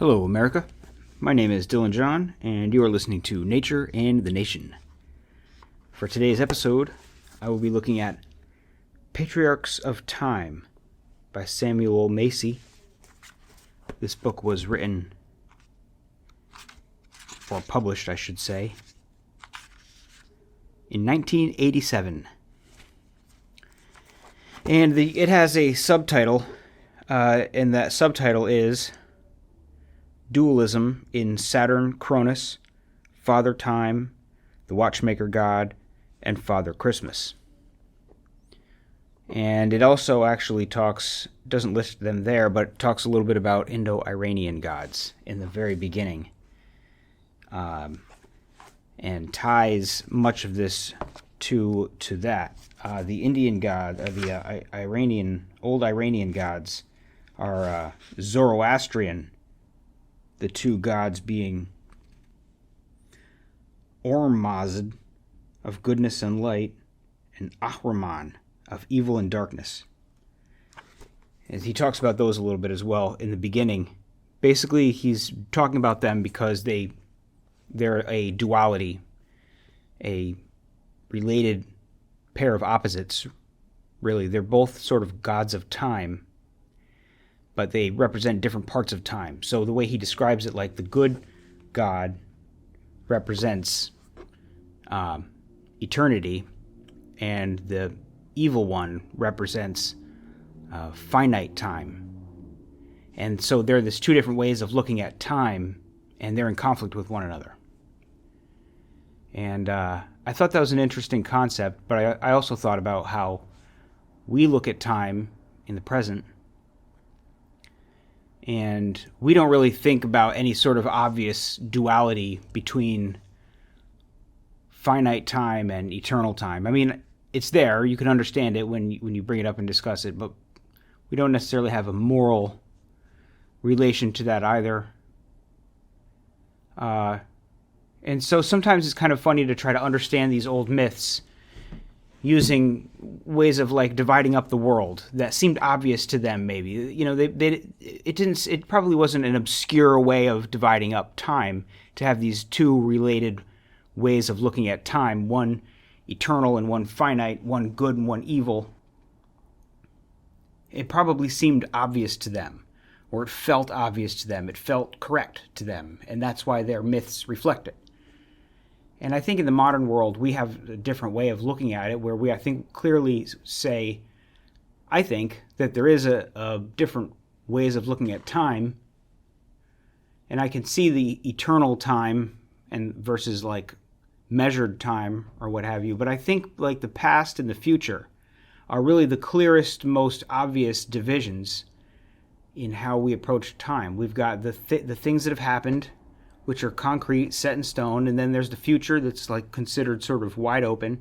Hello, America. My name is Dylan John, and you are listening to Nature and the Nation. For today's episode, I will be looking at Patriarchs of Time by Samuel Macey. This book was written, or published, I should say, in 1987. And it has a subtitle, and that subtitle is Dualism in Saturn Cronis, Father Time, the Watchmaker God, and Father Christmas. And it also actually doesn't list them there, but talks a little bit about Indo-Iranian gods in the very beginning. And ties much of this to that. The Indian god, old Iranian gods are Zoroastrian, the two gods being Ormazd of goodness and light, and Ahriman of evil and darkness. And he talks about those a little bit as well in the beginning. Basically, he's talking about them because they're a duality, a related pair of opposites, really. They're both sort of gods of time, but they represent different parts of time. So the way he describes it, like the good God represents eternity, and the evil one represents finite time. And so there are these two different ways of looking at time, and they're in conflict with one another. And I thought that was an interesting concept, but I also thought about how we look at time in the present, and we don't really think about any sort of obvious duality between finite time and eternal time. I mean, it's there. You can understand it when you bring it up and discuss it, but we don't necessarily have a moral relation to that either. And so sometimes it's kind of funny to try to understand these old myths using ways of like dividing up the world that seemed obvious to them. Maybe, you know, it probably wasn't an obscure way of dividing up time to have these two related ways of looking at time, one eternal and one finite, one good and one evil. It probably seemed obvious to them, or it felt obvious to them. It felt correct to them, and that's why their myths reflect it. And I think in the modern world, we have a different way of looking at it, where we, I think, clearly say, I think, that there is a different ways of looking at time. And I can see the eternal time and versus like measured time or what have you. But I think like the past and the future are really the clearest, most obvious divisions in how we approach time. We've got the things that have happened, which are concrete, set in stone, and then there's the future that's like considered sort of wide open.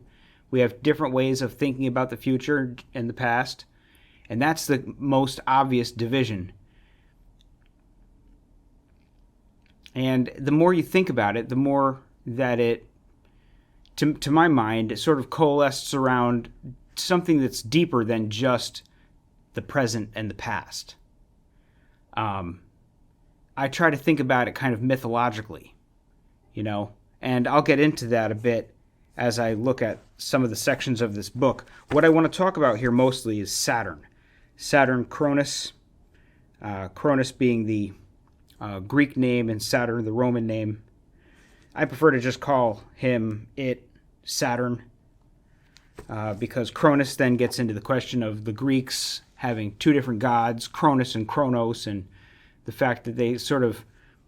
We have different ways of thinking about the future and the past, and that's the most obvious division. And the more you think about it, the more that it, to my mind, it sort of coalesces around something that's deeper than just the present and the past. I try to think about it kind of mythologically, you know, and I'll get into that a bit as I look at some of the sections of this book. What I want to talk about here mostly is Saturn Cronis, Cronis being the Greek name and Saturn the Roman name. I prefer to just call it Saturn, because Cronis then gets into the question of the Greeks having two different gods, Cronis and Kronos, and the fact that they sort of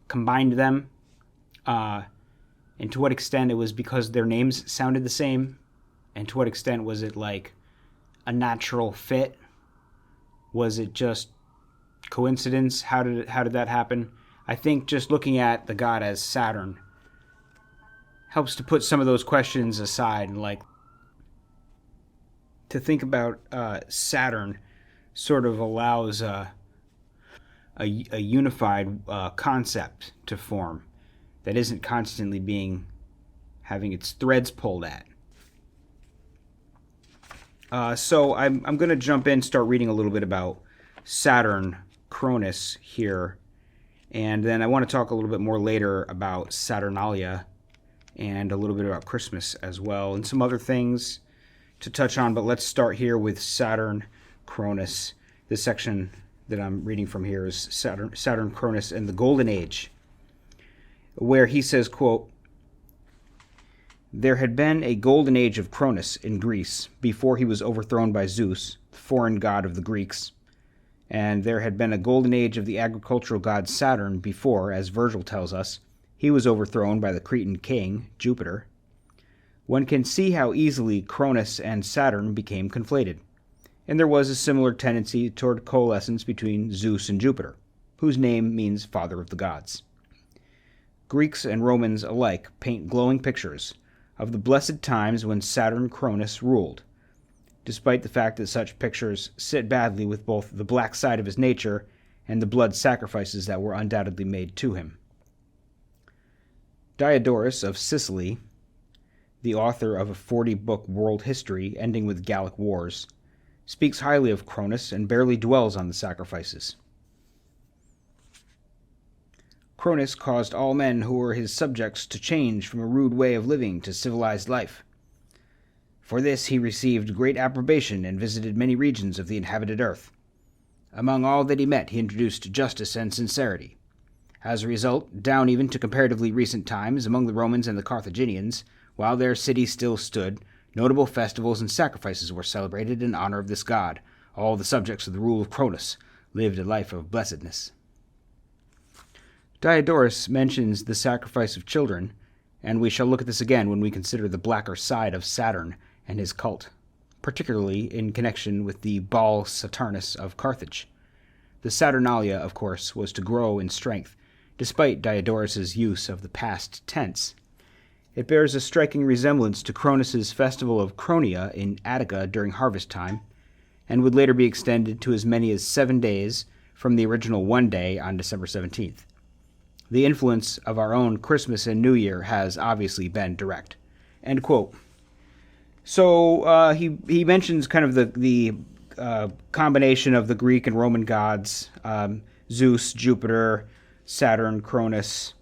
combined them, and to what extent it was because their names sounded the same, and to what extent was it like a natural fit? Was it just coincidence? How did that happen? I think just looking at the god as Saturn helps to put some of those questions aside, and like to think about Saturn sort of allows a unified concept to form that isn't constantly having its threads pulled at. So I'm going to jump in, start reading a little bit about Saturn Cronis here, And then I want to talk a little bit more later about Saturnalia and a little bit about Christmas as well, and some other things to touch on. But let's start here with Saturn Cronis. This section that I'm reading from here is Saturn Cronis and the Golden Age, where he says, quote, "There had been a golden age of Cronis in Greece before he was overthrown by Zeus, the foreign god of the Greeks. And there had been a golden age of the agricultural god Saturn before, as Virgil tells us, he was overthrown by the Cretan king, Jupiter. One can see how easily Cronis and Saturn became conflated, and there was a similar tendency toward coalescence between Zeus and Jupiter, whose name means father of the gods. Greeks and Romans alike paint glowing pictures of the blessed times when Saturn Cronis ruled, despite the fact that such pictures sit badly with both the black side of his nature and the blood sacrifices that were undoubtedly made to him. Diodorus of Sicily, the author of a 40-book world history ending with Gallic wars, speaks highly of Cronis and barely dwells on the sacrifices. Cronis caused all men who were his subjects to change from a rude way of living to civilized life. For this he received great approbation and visited many regions of the inhabited earth. Among all that he met, he introduced justice and sincerity. As a result, down even to comparatively recent times, among the Romans and the Carthaginians, while their city still stood, notable festivals and sacrifices were celebrated in honor of this god. All the subjects of the rule of Cronis lived a life of blessedness." Diodorus mentions the sacrifice of children, and we shall look at this again when we consider the blacker side of Saturn and his cult, particularly in connection with the Baal Saturnus of Carthage. The Saturnalia, of course, was to grow in strength, despite Diodorus's use of the past tense. It bears a striking resemblance to Cronis's festival of Cronia in Attica during harvest time, and would later be extended to as many as 7 days from the original 1 day on December 17th. The influence of our own Christmas and New Year has obviously been direct." End quote. So he mentions kind of the combination of the Greek and Roman gods, Zeus, Jupiter, Saturn, Cronis,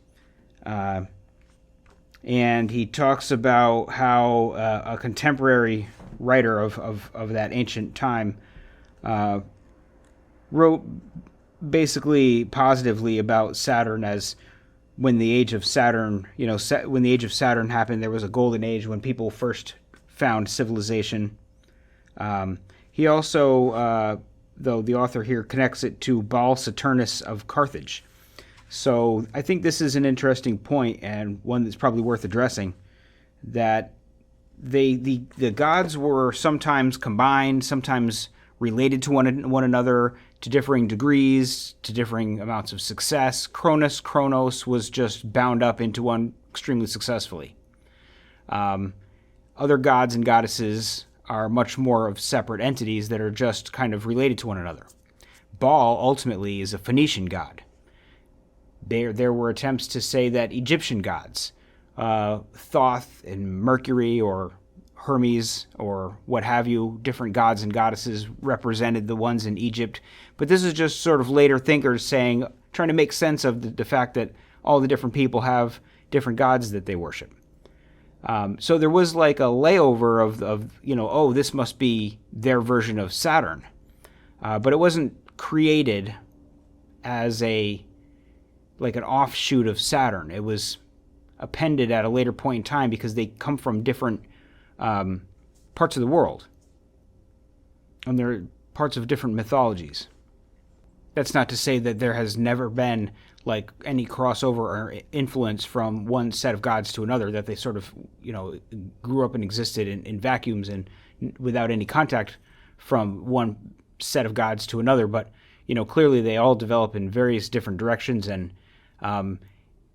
and he talks about how a contemporary writer of that ancient time wrote basically positively about Saturn as when the age of Saturn, when the age of Saturn happened, there was a golden age when people first found civilization. He also, though the author here connects it to Baal Saturnus of Carthage. So I think this is an interesting point and one that's probably worth addressing, that the gods were sometimes combined, sometimes related to one another to differing degrees, to differing amounts of success. Kronos was just bound up into one extremely successfully. Other gods and goddesses are much more of separate entities that are just kind of related to one another. Baal ultimately is a Phoenician god. There were attempts to say that Egyptian gods, Thoth and Mercury or Hermes or what have you, different gods and goddesses represented the ones in Egypt. But this is just sort of later thinkers trying to make sense of the fact that all the different people have different gods that they worship. So there was like a layover of this must be their version of Saturn. But it wasn't created as an offshoot of Saturn. It was appended at a later point in time because they come from different parts of the world, and they're parts of different mythologies. That's not to say that there has never been like any crossover or influence from one set of gods to another, that they sort of grew up and existed in vacuums and without any contact from one set of gods to another. But clearly they all develop in various different directions, and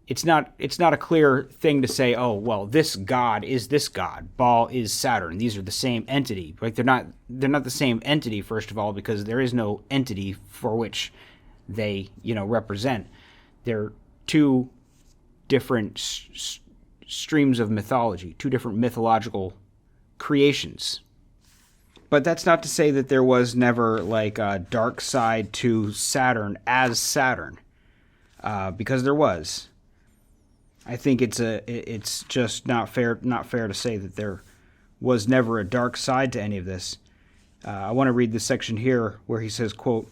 it's not a clear thing to say, oh, well, this god is this god, Baal is Saturn. These are the same entity. Like they're not the same entity, first of all, because there is no entity for which they represent. They're two different streams of mythology, two different mythological creations. But that's not to say that there was never like a dark side to Saturn as Saturn. because there was. I think it's just not fair to say that there was never a dark side to any of this. I want to read this section here where he says, quote,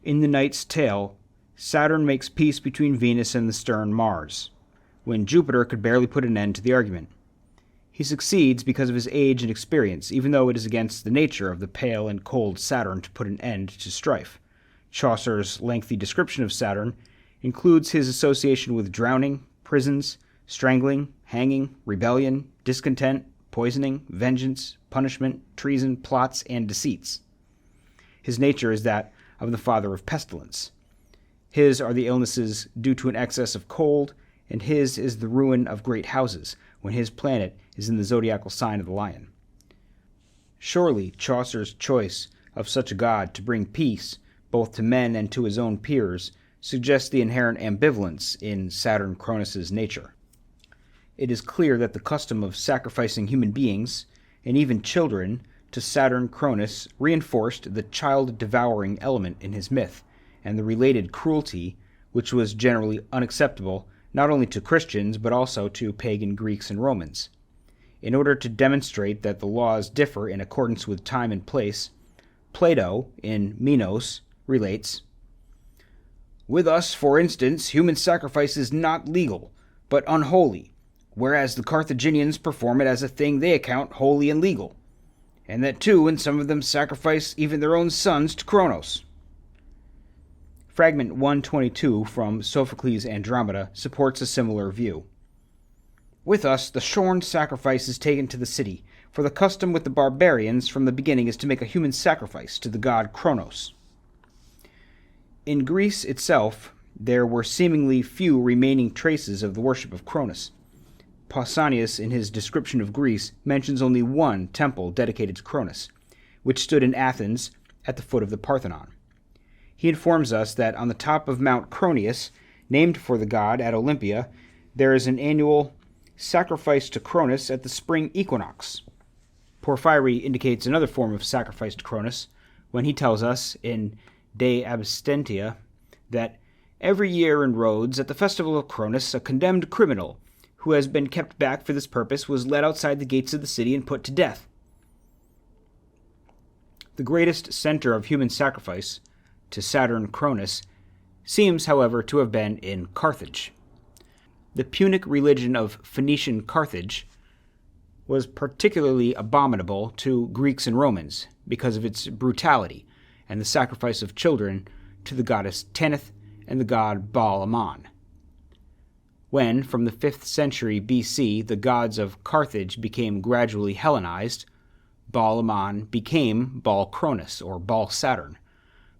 "In the Knight's Tale, Saturn makes peace between Venus and the stern Mars, when Jupiter could barely put an end to the argument. He succeeds because of his age and experience, even though it is against the nature of the pale and cold Saturn to put an end to strife. Chaucer's lengthy description of Saturn includes his association with drowning, prisons, strangling, hanging, rebellion, discontent, poisoning, vengeance, punishment, treason, plots, and deceits. His nature is that of the father of pestilence. His are the illnesses due to an excess of cold, and his is the ruin of great houses, when his planet is in the zodiacal sign of the lion. Surely Chaucer's choice of such a god to bring peace, both to men and to his own peers, suggests the inherent ambivalence in Saturn Cronis's nature. It is clear that the custom of sacrificing human beings, and even children, to Saturn Cronis reinforced the child-devouring element in his myth, and the related cruelty, which was generally unacceptable not only to Christians but also to pagan Greeks and Romans. In order to demonstrate that the laws differ in accordance with time and place, Plato, in Minos, relates, "With us, for instance, human sacrifice is not legal, but unholy, whereas the Carthaginians perform it as a thing they account holy and legal, and that too, and some of them sacrifice even their own sons to Cronos." Fragment 122 from Sophocles' Andromeda supports a similar view. "With us, the shorn sacrifice is taken to the city, for the custom with the barbarians from the beginning is to make a human sacrifice to the god Cronos." In Greece itself, there were seemingly few remaining traces of the worship of Cronos. Pausanias, in his description of Greece, mentions only one temple dedicated to Cronos, which stood in Athens at the foot of the Parthenon. He informs us that on the top of Mount Cronius, named for the god at Olympia, there is an annual sacrifice to Cronos at the spring equinox. Porphyry indicates another form of sacrifice to Cronos when he tells us in De Abstentia that every year in Rhodes at the festival of Cronos a condemned criminal who has been kept back for this purpose was led outside the gates of the city and put to death. The greatest center of human sacrifice to Saturn Cronis seems, however, to have been in Carthage. The Punic religion of Phoenician Carthage was particularly abominable to Greeks and Romans because of its brutality and the sacrifice of children to the goddess Tanith and the god Baal-Amon. When, from the 5th century BC, the gods of Carthage became gradually Hellenized, Baal-Amon became Baal-Cronis, or Baal-Saturn,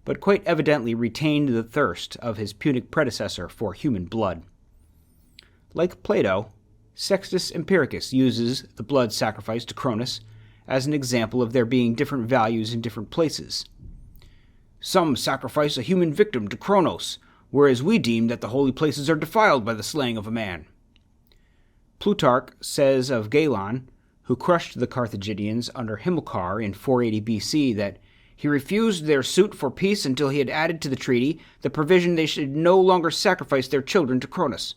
but quite evidently retained the thirst of his Punic predecessor for human blood. Like Plato, Sextus Empiricus uses the blood sacrifice to Cronos as an example of there being different values in different places. "Some sacrifice a human victim to Cronos, whereas we deem that the holy places are defiled by the slaying of a man." Plutarch says of Galon, who crushed the Carthaginians under Hamilcar in 480 BC, that he refused their suit for peace until he had added to the treaty the provision they should no longer sacrifice their children to Cronos.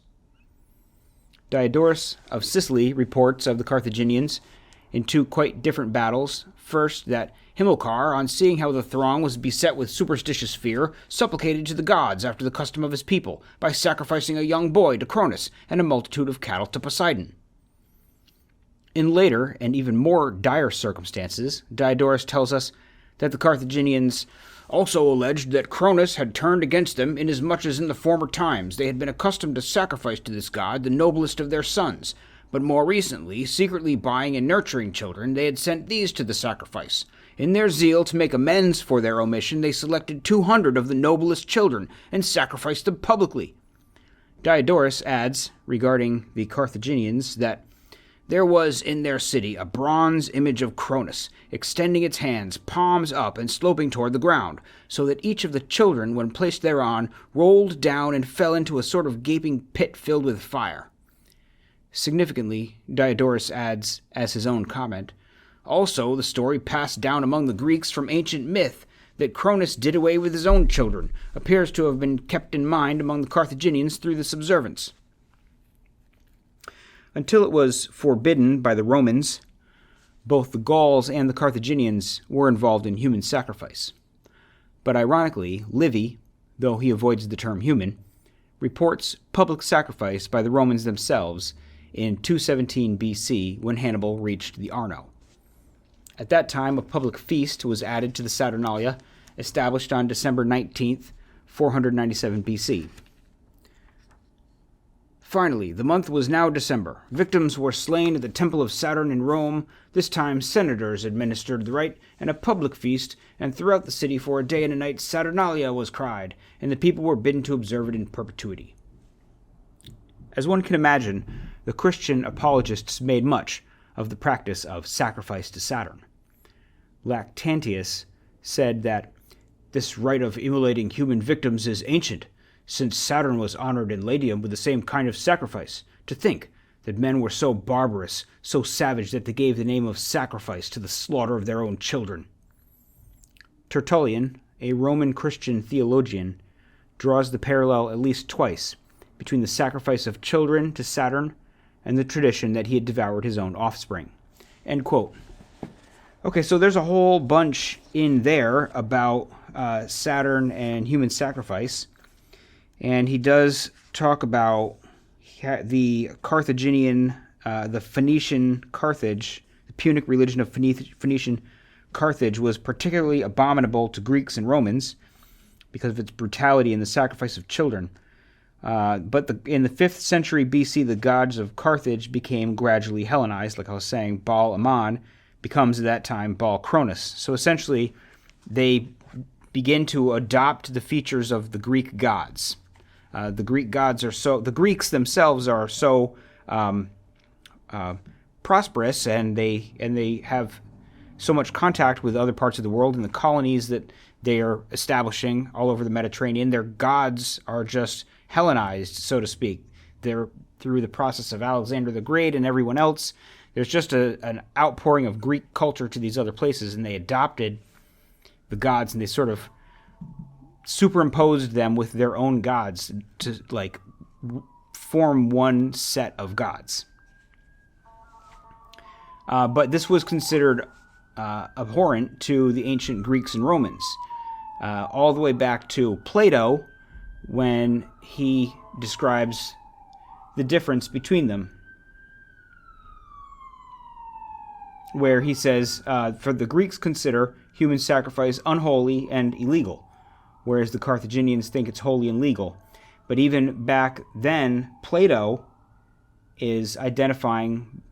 Diodorus of Sicily reports of the Carthaginians in two quite different battles. First, that Hamilcar, on seeing how the throng was beset with superstitious fear, supplicated to the gods after the custom of his people, by sacrificing a young boy to Cronos and a multitude of cattle to Poseidon. In later and even more dire circumstances, Diodorus tells us that the Carthaginians also alleged that Cronos had turned against them, inasmuch as in the former times they had been accustomed to sacrifice to this god the noblest of their sons, but more recently, secretly buying and nurturing children, they had sent these to the sacrifice. In their zeal to make amends for their omission, they selected 200 of the noblest children and sacrificed them publicly. Diodorus adds, regarding the Carthaginians, that there was in their city a bronze image of Cronos, extending its hands, palms up and sloping toward the ground, so that each of the children, when placed thereon, rolled down and fell into a sort of gaping pit filled with fire. Significantly, Diodorus adds, as his own comment, also the story passed down among the Greeks from ancient myth, that Cronis did away with his own children appears to have been kept in mind among the Carthaginians through this observance. Until it was forbidden by the Romans, both the Gauls and the Carthaginians were involved in human sacrifice. But ironically, Livy, though he avoids the term human, reports public sacrifice by the Romans themselves in 217 BC when Hannibal reached the Arno. At that time, a public feast was added to the Saturnalia, established on December 19th, 497 BC. Finally, the month was now December. Victims were slain at the Temple of Saturn in Rome. This time, senators administered the rite and a public feast, and throughout the city for a day and a night Saturnalia was cried, and the people were bidden to observe it in perpetuity. As one can imagine, the Christian apologists made much of the practice of sacrifice to Saturn. Lactantius said that this rite of immolating human victims is ancient, since Saturn was honored in Latium with the same kind of sacrifice. To think that men were so barbarous, so savage that they gave the name of sacrifice to the slaughter of their own children. Tertullian, a Roman Christian theologian, draws the parallel at least twice between the sacrifice of children to Saturn and the tradition that he had devoured his own offspring. End quote. Okay, so there's a whole bunch in there about Saturn and human sacrifice. And he does talk about the Carthaginian, the Phoenician Carthage, the Punic religion of Phoenician Carthage was particularly abominable to Greeks and Romans because of its brutality in the sacrifice of children. But in the 5th century BC, the gods of Carthage became gradually Hellenized. Like I was saying, Baal Ammon becomes at that time Baal Cronis. So essentially, they begin to adopt the features of the Greek gods. The Greek gods the Greeks themselves are so prosperous, and they have so much contact with other parts of the world and the colonies that they are establishing all over the Mediterranean. Their gods are just Hellenized, so to speak. They're through the process of Alexander the Great and everyone else. There's just an outpouring of Greek culture to these other places, and they adopted the gods, and they sort of superimposed them with their own gods to form one set of gods. But this was considered abhorrent to the ancient Greeks and Romans, all the way back to Plato, when he describes the difference between them, where he says, for the Greeks consider human sacrifice unholy and illegal, whereas the Carthaginians think it's holy and legal. But even back then, Plato is identifying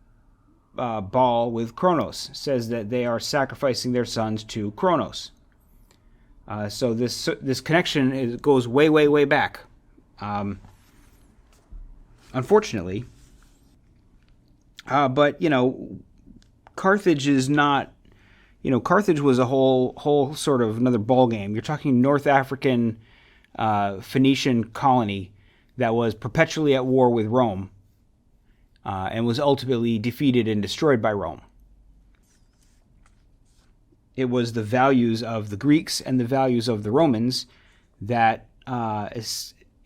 Baal with Cronos, says that they are sacrificing their sons to Cronos. So this connection goes way, way, way back. Unfortunately. But, Carthage is not... Carthage was a whole sort of another ballgame. You're talking North African Phoenician colony that was perpetually at war with Rome and was ultimately defeated and destroyed by Rome. It was the values of the Greeks and the values of the Romans that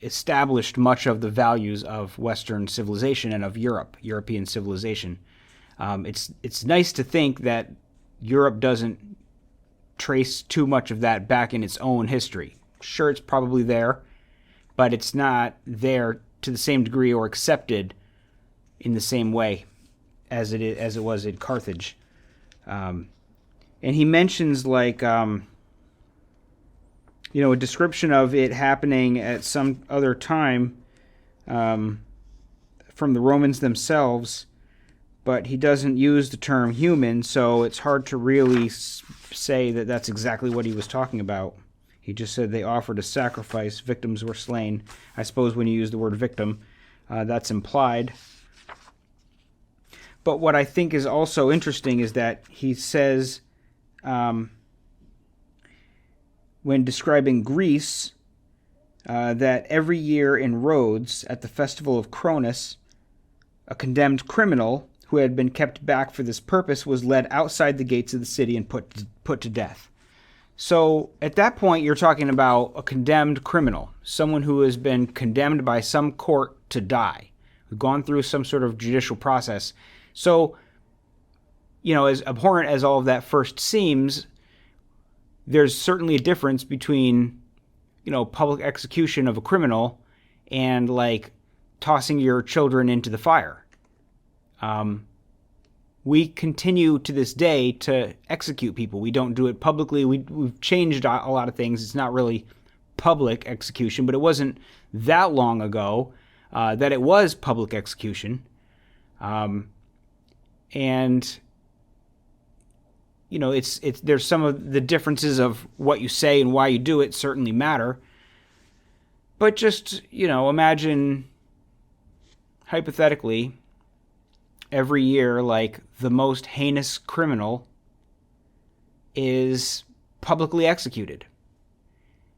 established much of the values of Western civilization and of European civilization. It's nice to think that Europe doesn't trace too much of that back in its own history. Sure, it's probably there, but it's not there to the same degree or accepted in the same way as it was in Carthage. And he mentions a description of it happening at some other time from the Romans themselves, but he doesn't use the term human, so it's hard to really say that that's exactly what he was talking about. He just said they offered a sacrifice, victims were slain. I suppose when you use the word victim, that's implied. But what I think is also interesting is that he says, when describing Greece, that every year in Rhodes, at the festival of Cronis, a condemned criminal who had been kept back for this purpose was led outside the gates of the city and put to death. So at that point, you're talking about a condemned criminal, someone who has been condemned by some court to die, gone through some sort of judicial process. So, as abhorrent as all of that first seems, there's certainly a difference between, public execution of a criminal and like tossing your children into the fire. We continue to this day to execute people. We don't do it publicly. We've changed a lot of things. It's not really public execution, but it wasn't that long ago that it was public execution. And it's there's some of the differences of what you say and why you do it certainly matter. But just, imagine hypothetically every year, like, the most heinous criminal is publicly executed.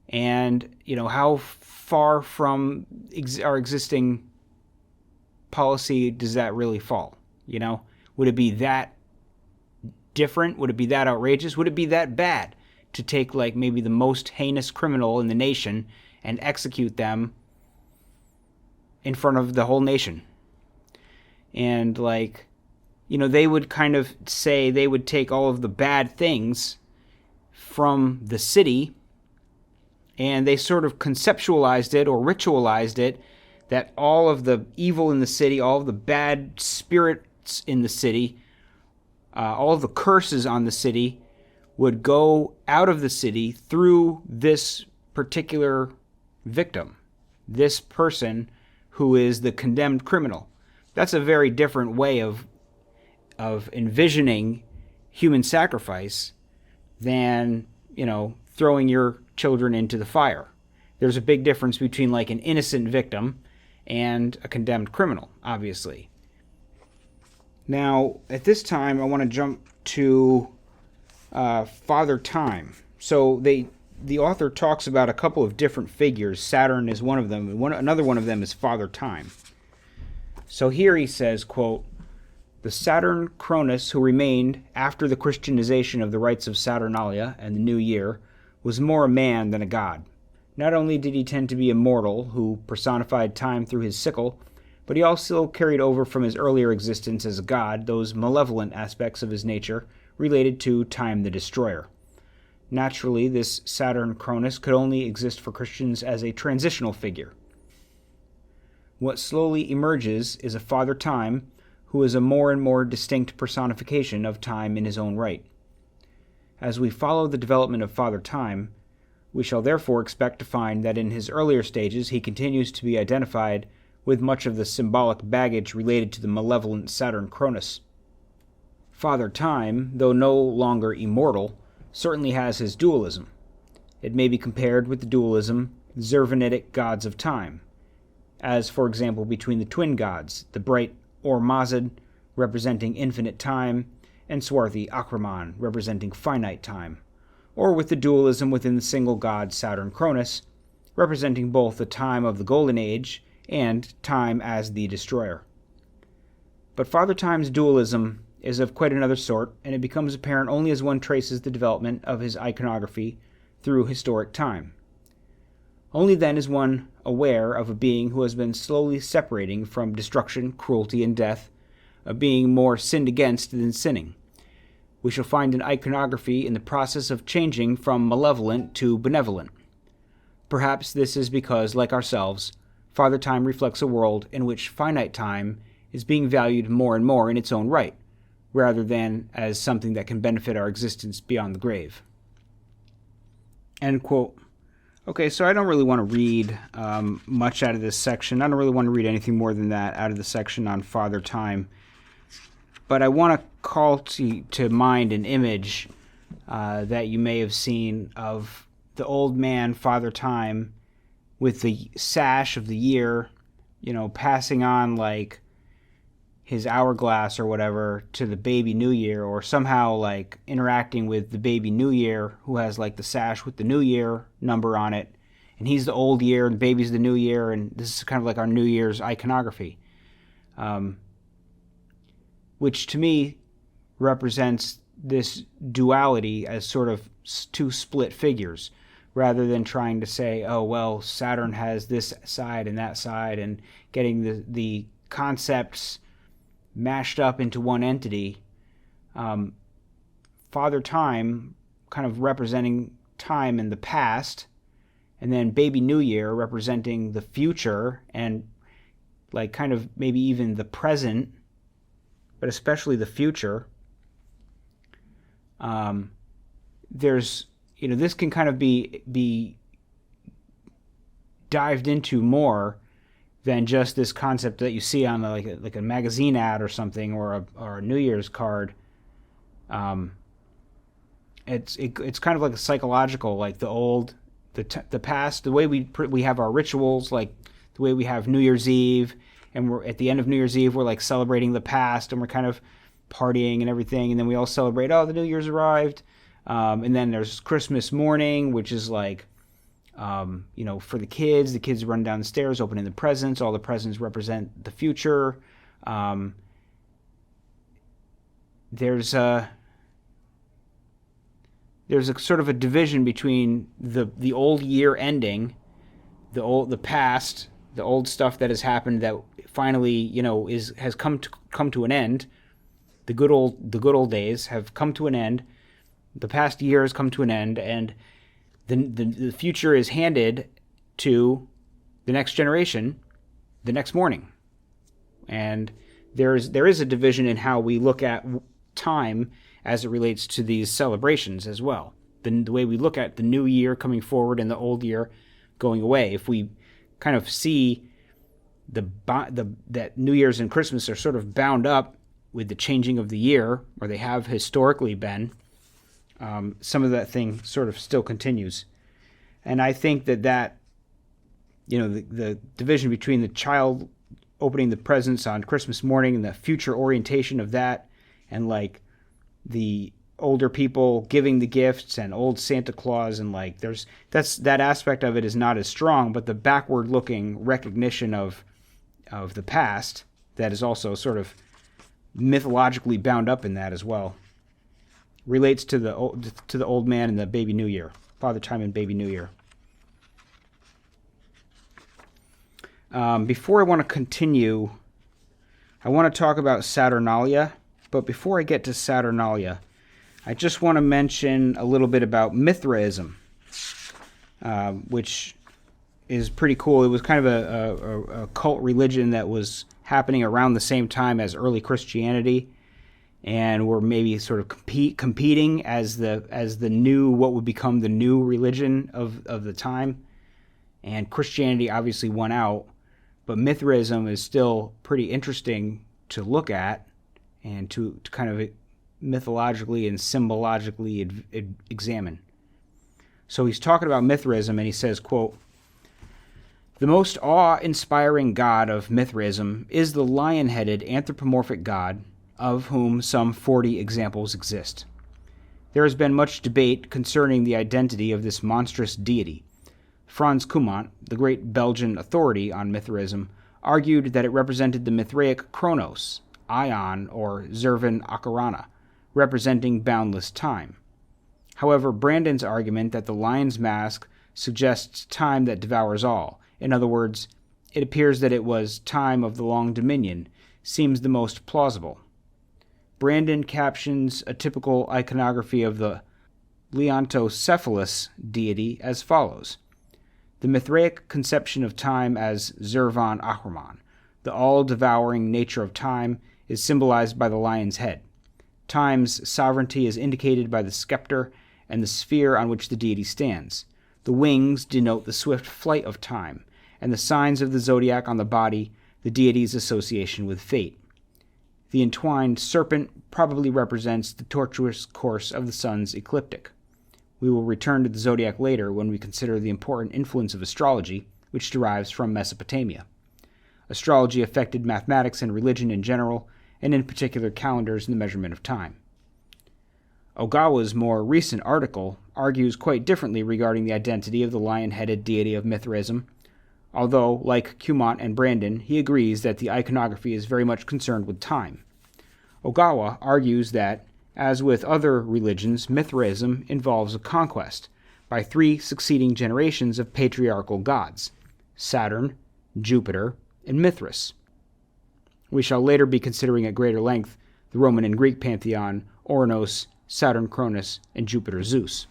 And, how far from our existing policy does that really fall? Would it be that different? Would it be that outrageous? Would it be that bad to take, like, maybe the most heinous criminal in the nation and execute them in front of the whole nation? And, like, they would kind of say they would take all of the bad things from the city, and they sort of conceptualized it or ritualized it, that all of the evil in the city, all of the bad spirits in the city, all of the curses on the city would go out of the city through this particular victim, this person who is the condemned criminal. That's a very different way of envisioning human sacrifice than, throwing your children into the fire. There's a big difference between, like, an innocent victim and a condemned criminal, obviously. Now, at this time, I want to jump to Father Time. So the author talks about a couple of different figures. Saturn is one of them. Another one of them is Father Time. So here he says, quote, "The Saturn Cronis, who remained after the Christianization of the rites of Saturnalia and the New Year, was more a man than a god. Not only did he tend to be immortal, who personified time through his sickle, but he also carried over from his earlier existence as a god those malevolent aspects of his nature related to Time the Destroyer. Naturally, this Saturn Cronis could only exist for Christians as a transitional figure. What slowly emerges is a Father Time, who is a more and more distinct personification of time in his own right. As we follow the development of Father Time, we shall therefore expect to find that in his earlier stages he continues to be identified with much of the symbolic baggage related to the malevolent Saturn Cronis. Father Time, though no longer immortal, certainly has his dualism. It may be compared with the dualism Zervanitic gods of time, as, for example, between the twin gods, the bright Or-Mazd, representing infinite time, and swarthy Akraman, representing finite time, or with the dualism within the single god Saturn Cronis, representing both the time of the Golden Age and time as the destroyer. But Father Time's dualism is of quite another sort, and it becomes apparent only as one traces the development of his iconography through historic time. Only then is one aware of a being who has been slowly separating from destruction, cruelty, and death, a being more sinned against than sinning. We shall find an iconography in the process of changing from malevolent to benevolent. Perhaps this is because, like ourselves, Father Time reflects a world in which finite time is being valued more and more in its own right, rather than as something that can benefit our existence beyond the grave." End quote. Okay, so I don't really want to read much out of this section. I don't really want to read anything more than that out of the section on Father Time. But I want to call to mind an image that you may have seen of the old man, Father Time, with the sash of the year, passing on, like, his hourglass or whatever to the baby New Year, or somehow, like, interacting with the baby New Year, who has, like, the sash with the New Year number on it, and he's the old year and the baby's the New Year, and this is kind of like our New Year's iconography, which to me represents this duality as sort of two split figures, rather than trying to say, oh, well, Saturn has this side and that side, and getting the concepts mashed up into one entity. Father Time kind of representing time in the past, and then Baby New Year representing the future, and like kind of maybe even the present, but especially the future. There's, this can kind of be dived into more than just this concept that you see on like a magazine ad or something, or a New Year's card. It's kind of like a psychological, like the past, the way we have our rituals, like the way we have New Year's Eve, and we're at the end of New Year's Eve, we're like celebrating the past, and we're kind of partying and everything, and then we all celebrate, oh, the New Year's arrived. And then there's Christmas morning, which is like, for the kids run down the stairs, opening the presents. All the presents represent the future. There's a sort of a division between the old year ending, the past, the old stuff that has happened that finally, has come to an end. The good old days have come to an end. The past year has come to an end, and the future is handed to the next generation the next morning. And there is a division in how we look at time as it relates to these celebrations as well. The way we look at the new year coming forward and the old year going away. If we kind of see that New Year's and Christmas are sort of bound up with the changing of the year, or they have historically been, some of that thing sort of still continues. And I think that the division between the child opening the presents on Christmas morning and the future orientation of that, and like the older people giving the gifts and old Santa Claus, and like that aspect of it is not as strong, but the backward looking recognition of the past that is also sort of mythologically bound up in that as well, relates to the old man and the Baby New Year, Father Time and Baby New Year. Before I want to continue, I want to talk about Saturnalia, but before I get to Saturnalia, I just want to mention a little bit about Mithraism, which is pretty cool. It was kind of a cult religion that was happening around the same time as early Christianity, and were maybe sort of competing as the new, what would become the new religion of the time. And Christianity obviously won out, but Mithraism is still pretty interesting to look at and to kind of mythologically and symbologically examine. So he's talking about Mithraism, and he says, quote, "The most awe-inspiring god of Mithraism is the lion-headed anthropomorphic god, of whom some 40 examples exist. There has been much debate concerning the identity of this monstrous deity. Frans Koeman, the great Belgian authority on Mithraism, argued that it represented the Mithraic Cronos, Ion, or Zervan Akarana, representing boundless time. However, Brandon's argument that the lion's mask suggests time that devours all, in other words, it appears that it was time of the long dominion, seems the most plausible. Brandon captions a typical iconography of the Leontocephalus deity as follows. The Mithraic conception of time as Zervan Ahriman, the all-devouring nature of time, is symbolized by the lion's head. Time's sovereignty is indicated by the scepter and the sphere on which the deity stands. The wings denote the swift flight of time, and the signs of the zodiac on the body, the deity's association with fate. The entwined serpent probably represents the tortuous course of the sun's ecliptic. We will return to the zodiac later when we consider the important influence of astrology, which derives from Mesopotamia. Astrology affected mathematics and religion in general, and in particular calendars and the measurement of time. Ogawa's more recent article argues quite differently regarding the identity of the lion-headed deity of Mithraism, although, like Cumont and Brandon, he agrees that the iconography is very much concerned with time. Ogawa argues that, As with other religions, Mithraism involves a conquest by 3 succeeding generations of patriarchal gods: Saturn, Jupiter, and Mithras. We shall later be considering at greater length the Roman and Greek pantheon, Oranos, Saturn Cronis, and Jupiter Zeus.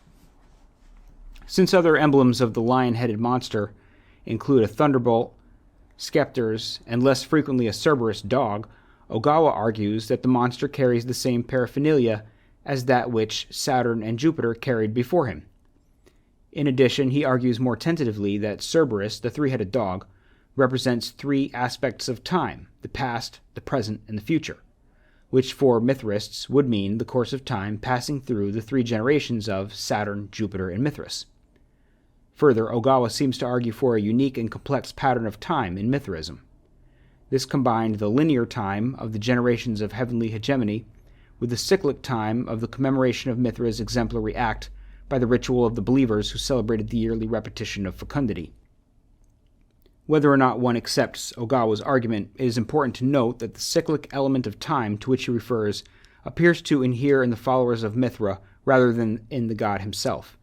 Since other emblems of the lion-headed monster include a thunderbolt, scepters, and less frequently a Cerberus dog, Ogawa argues that the monster carries the same paraphernalia as that which Saturn and Jupiter carried before him. In addition, he argues more tentatively that Cerberus, the 3-headed dog, represents 3 aspects of time: the past, the present, and the future, which for Mithraists would mean the course of time passing through the 3 generations of Saturn, Jupiter, and Mithras. Further, Ogawa seems to argue for a unique and complex pattern of time in Mithraism. This combined the linear time of the generations of heavenly hegemony with the cyclic time of the commemoration of Mithra's exemplary act by the ritual of the believers who celebrated the yearly repetition of fecundity. Whether or not one accepts Ogawa's argument, it is important to note that the cyclic element of time to which he refers appears to inhere in the followers of Mithra rather than in the god himself.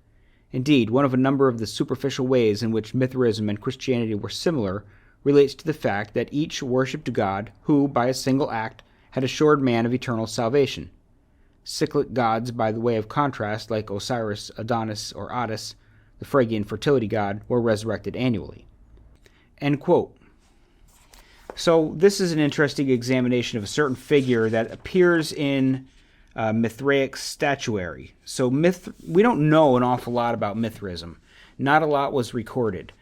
Indeed, one of a number of the superficial ways in which Mithraism and Christianity were similar relates to the fact that each worshipped a god who, by a single act, had assured man of eternal salvation. Cyclic gods, by the way of contrast, like Osiris, Adonis, or Attis, the Phrygian fertility god, were resurrected annually. End quote. So this is an interesting examination of a certain figure that appears in Mithraic statuary. So we don't know an awful lot about Mithraism. Not a lot was recorded.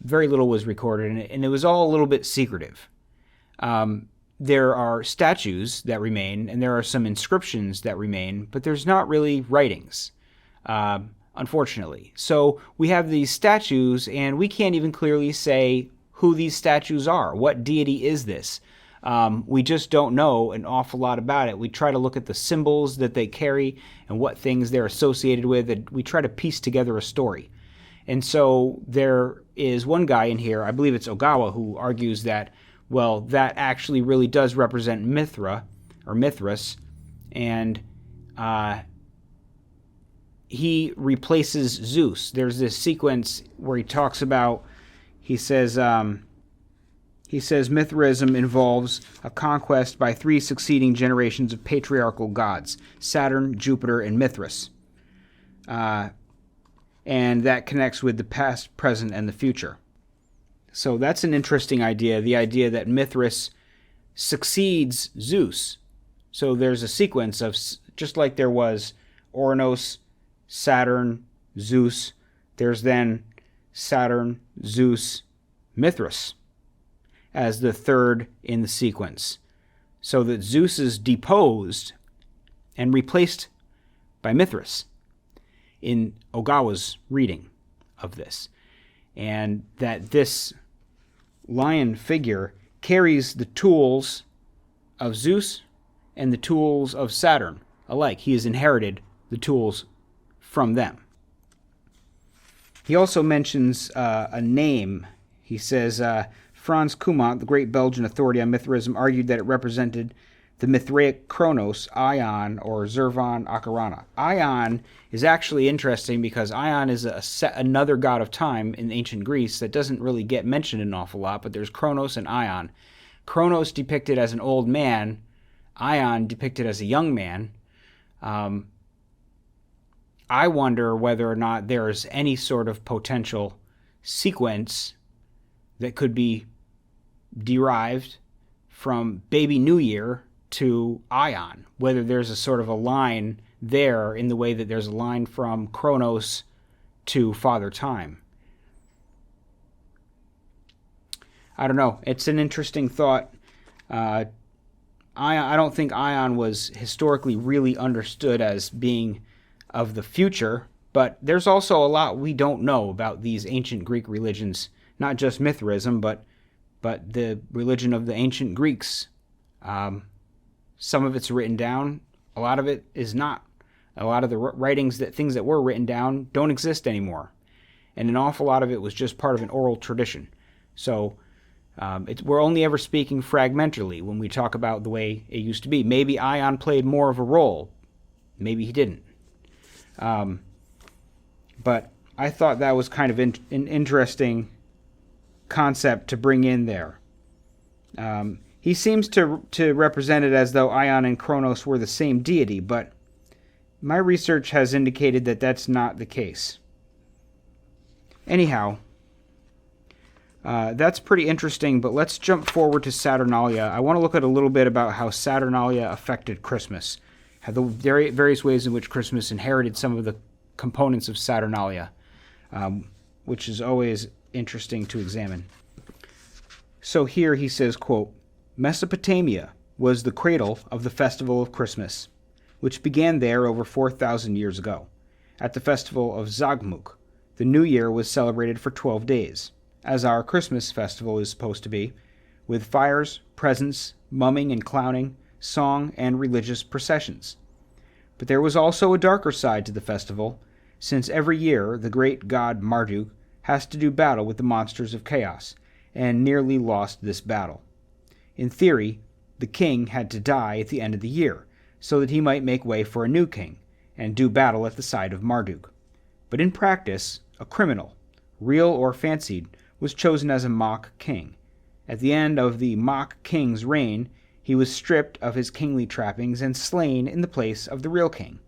Very little was recorded, and it was all a little bit secretive. There are statues that remain, and there are some inscriptions that remain, but there's not really writings, unfortunately. So we have these statues, and we can't even clearly say who these statues are. What deity is this? We just don't know an awful lot about it. We try to look at the symbols that they carry and what things they're associated with, and we try to piece together a story. And so there is one guy in here, I believe it's Ogawa, who argues that, well, that actually really does represent Mithra, or Mithras, and he replaces Zeus. There's this sequence where he talks about, he says Mithraism involves a conquest by 3 succeeding generations of patriarchal gods, Saturn, Jupiter, and Mithras. And that connects with the past, present, and the future. So that's an interesting idea, the idea that Mithras succeeds Zeus. So there's a sequence of, just like there was Oranos, Saturn, Zeus, there's then Saturn, Zeus, Mithras as the third in the sequence. So that Zeus is deposed and replaced by Mithras in Ogawa's reading of this. And that this lion figure carries the tools of Zeus and the tools of Saturn alike. He has inherited the tools from them. He also mentions a name. He says, Franz Cumont, the great Belgian authority on Mithraism, argued that it represented the Mithraic Cronos, Ion, or Zervan Akarana. Ion is actually interesting because Ion is another god of time in ancient Greece that doesn't really get mentioned an awful lot, but there's Cronos and Ion. Cronos depicted as an old man, Ion depicted as a young man. I wonder whether or not there's any sort of potential sequence that could be derived from Baby New Year to Ion, whether there's a sort of a line there in the way that there's a line from Cronos to Father Time. I don't know. It's an interesting thought. I don't think Ion was historically really understood as being of the future, but there's also a lot we don't know about these ancient Greek religions, not just Mithraism, but the religion of the ancient Greeks. Some of it's written down, a lot of it is not. A lot of the writings, things that were written down, don't exist anymore. And an awful lot of it was just part of an oral tradition. So We're only ever speaking fragmentarily when we talk about the way it used to be. Maybe Ion played more of a role. Maybe he didn't. But I thought that was kind of an interesting concept to bring in there. He seems to represent it as though Ion and Cronos were the same deity, but my research has indicated that that's not the case. Anyhow, that's pretty interesting, but let's jump forward to Saturnalia. I want to look at a little bit about how Saturnalia affected Christmas, how the various ways in which Christmas inherited some of the components of Saturnalia, which is always interesting to examine. So here he says, quote, Mesopotamia was the cradle of the festival of Christmas, which began there over 4,000 years ago. At the festival of Zagmuk, the new year was celebrated for 12 days, as our Christmas festival is supposed to be, with fires, presents, mumming and clowning, song, and religious processions. But there was also a darker side to the festival, since every year the great god Marduk has to do battle with the monsters of chaos, and nearly lost this battle. In theory, the king had to die at the end of the year, so that he might make way for a new king, and do battle at the side of Marduk. But in practice, a criminal, real or fancied, was chosen as a mock king. At the end of the mock king's reign, he was stripped of his kingly trappings and slain in the place of the real king.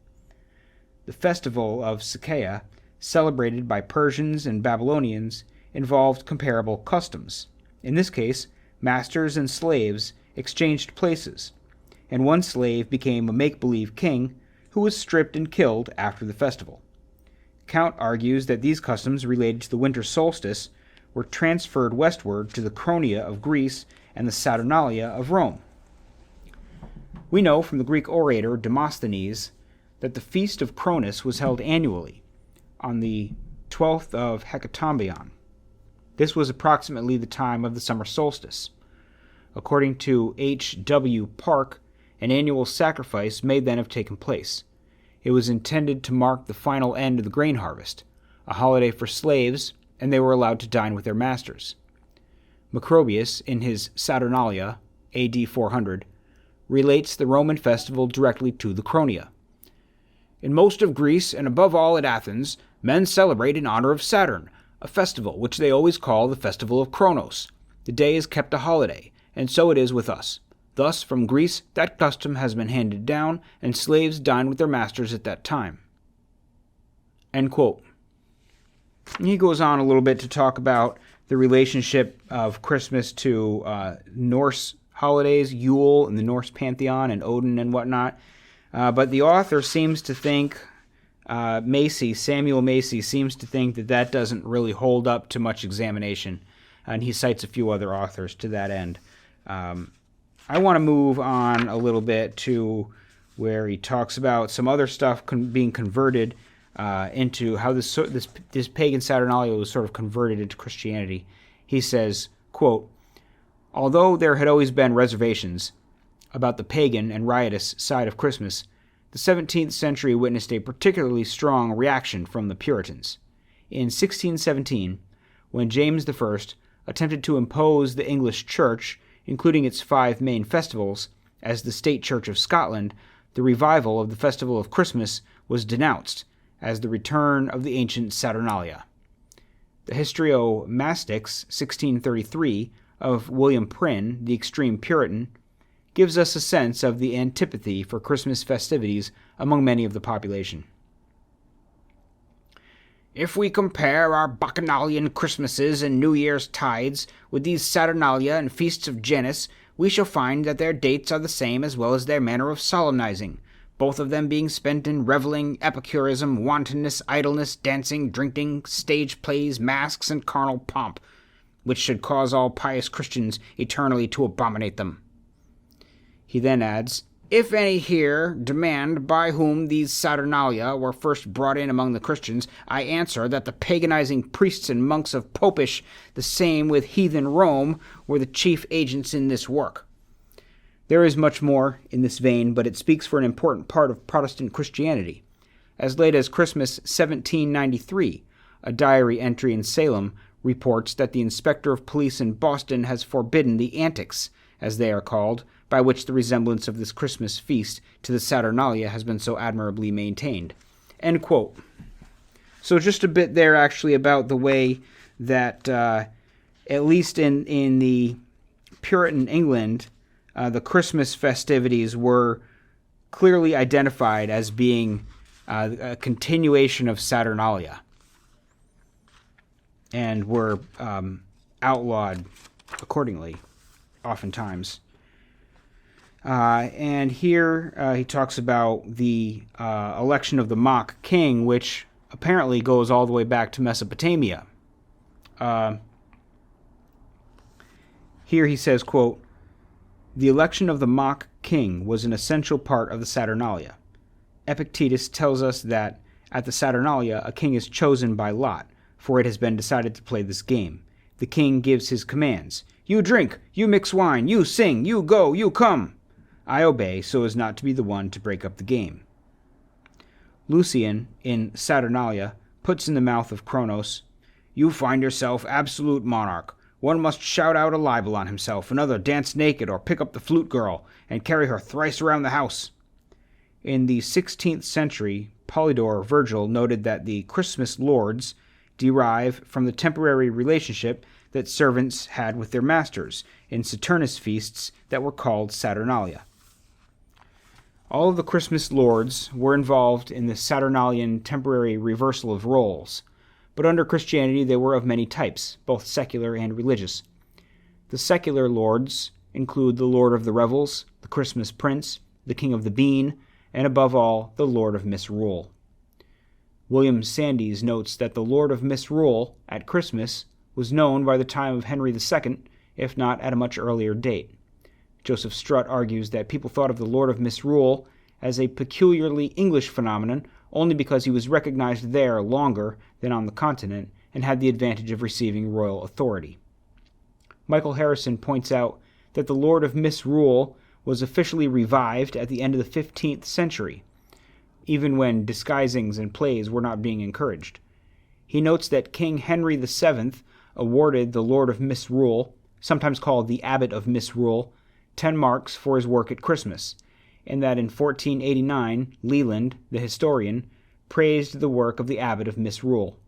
The festival of Sakeya, celebrated by Persians and Babylonians, involved comparable customs. In this case, masters and slaves exchanged places, and one slave became a make-believe king who was stripped and killed after the festival. Count argues that these customs related to the winter solstice were transferred westward to the Cronia of Greece and the Saturnalia of Rome. We know from the Greek orator Demosthenes that the feast of Cronis was held annually on the 12th of Hecatombion. This was approximately the time of the summer solstice. According to H. W. Park, an annual sacrifice may then have taken place. It was intended to mark the final end of the grain harvest, a holiday for slaves, and they were allowed to dine with their masters. Macrobius, in his Saturnalia, A.D. 400, relates the Roman festival directly to the Cronia. In most of Greece, and above all at Athens, men celebrate in honor of Saturn, a festival which they always call the Festival of Cronos. The day is kept a holiday, and so it is with us. Thus, from Greece, that custom has been handed down, and slaves dine with their masters at that time. End quote. And he goes on a little bit to talk about the relationship of Christmas to Norse holidays, Yule and the Norse pantheon, and Odin and whatnot. But the author seems to think, Samuel Macey seems to think that doesn't really hold up to much examination, and he cites a few other authors to that end. I want to move on a little bit to where he talks about some other stuff being converted into how this pagan Saturnalia was sort of converted into Christianity. He says, quote, although there had always been reservations about the pagan and riotous side of Christmas, the 17th century witnessed a particularly strong reaction from the Puritans. In 1617, when James I attempted to impose the English Church, including its 5 main festivals, as the State Church of Scotland, the revival of the festival of Christmas was denounced as the return of the ancient Saturnalia. The Historiomastix, 1633, of William Prynne, the extreme Puritan, gives us a sense of the antipathy for Christmas festivities among many of the population. If we compare our Bacchanalian Christmases and New Year's tides with these Saturnalia and feasts of Janus, we shall find that their dates are the same as well as their manner of solemnizing, both of them being spent in reveling, epicurism, wantonness, idleness, dancing, drinking, stage plays, masks, and carnal pomp, which should cause all pious Christians eternally to abominate them. He then adds, if any here demand by whom these Saturnalia were first brought in among the Christians, I answer that the paganizing priests and monks of Popish, the same with heathen Rome, were the chief agents in this work. There is much more in this vein, but it speaks for an important part of Protestant Christianity. As late as Christmas 1793, a diary entry in Salem reports that the inspector of police in Boston has forbidden the antics, as they are called, by which the resemblance of this Christmas feast to the Saturnalia has been so admirably maintained. End quote. So just a bit there, actually, about the way that, at least in the Puritan England, the Christmas festivities were clearly identified as being a continuation of Saturnalia, and were outlawed accordingly, oftentimes. And here he talks about the election of the mock king, which apparently goes all the way back to Mesopotamia. Here he says, quote, "The election of the mock king was an essential part of the Saturnalia. Epictetus tells us that at the Saturnalia a king is chosen by lot, for it has been decided to play this game. The king gives his commands. You drink, you mix wine, you sing, you go, you come. I obey so as not to be the one to break up the game." Lucian, in Saturnalia, puts in the mouth of Cronos, "You find yourself absolute monarch. One must shout out a libel on himself, another dance naked or pick up the flute girl and carry her thrice around the house." In the 16th century, Polydore Virgil noted that the Christmas lords derive from the temporary relationship that servants had with their masters in Saturnus feasts that were called Saturnalia. All of the Christmas lords were involved in the Saturnalian temporary reversal of roles, but under Christianity they were of many types, both secular and religious. The secular lords include the Lord of the Revels, the Christmas Prince, the King of the Bean, and above all, the Lord of Misrule. William Sandys notes that the Lord of Misrule, at Christmas, was known by the time of Henry II, if not at a much earlier date. Joseph Strutt argues that people thought of the Lord of Misrule as a peculiarly English phenomenon only because he was recognized there longer than on the continent and had the advantage of receiving royal authority. Michael Harrison points out that the Lord of Misrule was officially revived at the end of the 15th century, even when disguisings and plays were not being encouraged. He notes that King Henry VII awarded the Lord of Misrule, sometimes called the Abbot of Misrule, 10 marks for his work at Christmas, and that in 1489 Leland, the historian, praised the work of the Abbot of Misrule.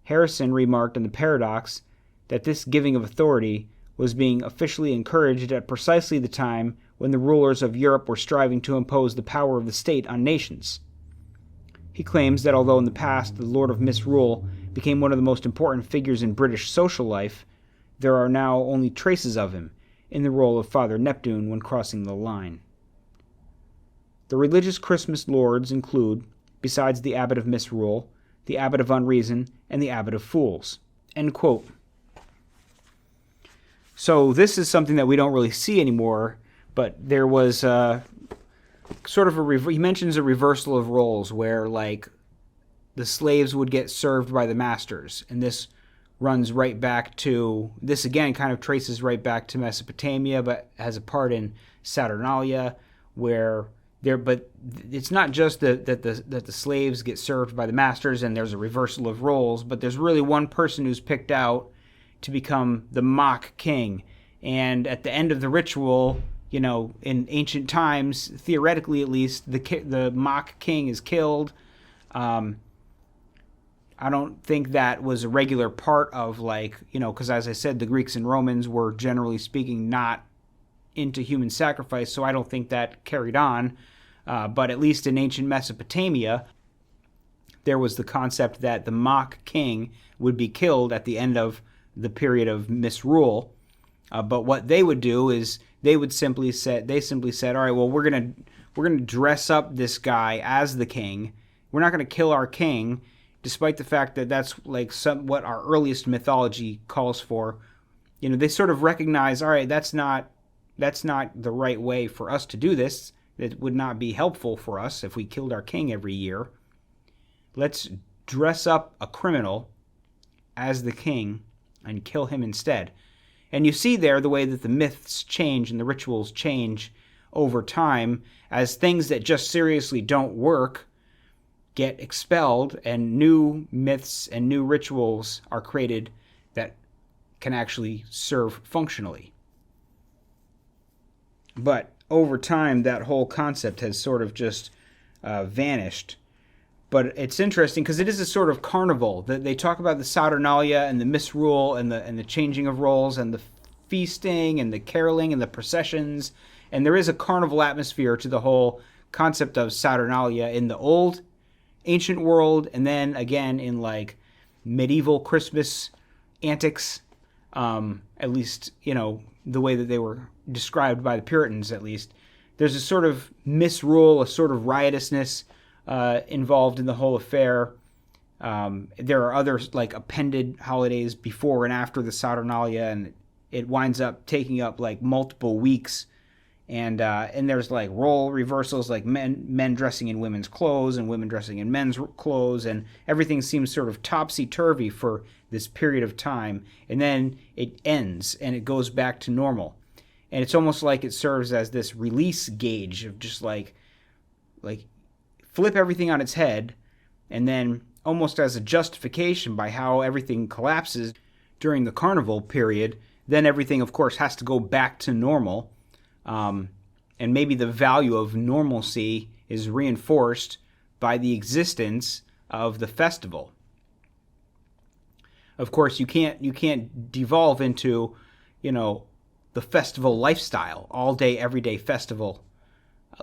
Harrison remarked on the paradox that this giving of authority was being officially encouraged at precisely the time when the rulers of Europe were striving to impose the power of the state on nations. He claims that although in the past the Lord of Misrule became one of the most important figures in British social life, there are now only traces of him in the role of Father Neptune when crossing the line. The religious Christmas lords include, besides the Abbot of Misrule, the Abbot of Unreason, and the Abbot of Fools. End quote. So this is something that we don't really see anymore, but there was sort of he mentions a reversal of roles where, like, the slaves would get served by the masters, and this runs right back to, this again kind of traces right back to Mesopotamia, but has a part in Saturnalia, where but it's not just that the slaves get served by the masters and there's a reversal of roles, but there's really one person who's picked out to become the mock king. And at the end of the ritual, you know, in ancient times, theoretically at least, the mock king is killed. I don't think that was a regular part of, like, you know, because as I said, the Greeks and Romans were generally speaking not into human sacrifice, so I don't think that carried on. But at least in ancient Mesopotamia, there was the concept that the mock king would be killed at the end of the period of misrule. But what they would do is they simply said, all right, well, we're gonna dress up this guy as the king. We're not gonna kill our king, despite the fact that that's like what our earliest mythology calls for. You know, they sort of recognize, all right, that's not the right way for us to do this. It would not be helpful for us if we killed our king every year. Let's dress up a criminal as the king and kill him instead. And you see there the way that the myths change and the rituals change over time as things that just seriously don't work get expelled and new myths and new rituals are created that can actually serve functionally. But over time, that whole concept has sort of just vanished. But it's interesting because it is a sort of carnival. They talk about the Saturnalia and the Misrule and the changing of roles and the feasting and the caroling and the processions. And there is a carnival atmosphere to the whole concept of Saturnalia in the old ancient world, and then again in like medieval Christmas antics, at least, the way that they were described by the Puritans, at least. There's a sort of misrule, a sort of riotousness involved in the whole affair. There are other like appended holidays before and after the Saturnalia, and it winds up taking up like multiple weeks. And there's like role reversals, like men dressing in women's clothes and women dressing in men's clothes, and everything seems sort of topsy-turvy for this period of time. And then it ends and it goes back to normal. And it's almost like it serves as this release gauge of just like flip everything on its head, and then almost as a justification by how everything collapses during the carnival period, then everything, of course, has to go back to normal. And maybe the value of normalcy is reinforced by the existence of the festival. Of course, you can't devolve into, the festival lifestyle, all day, everyday festival,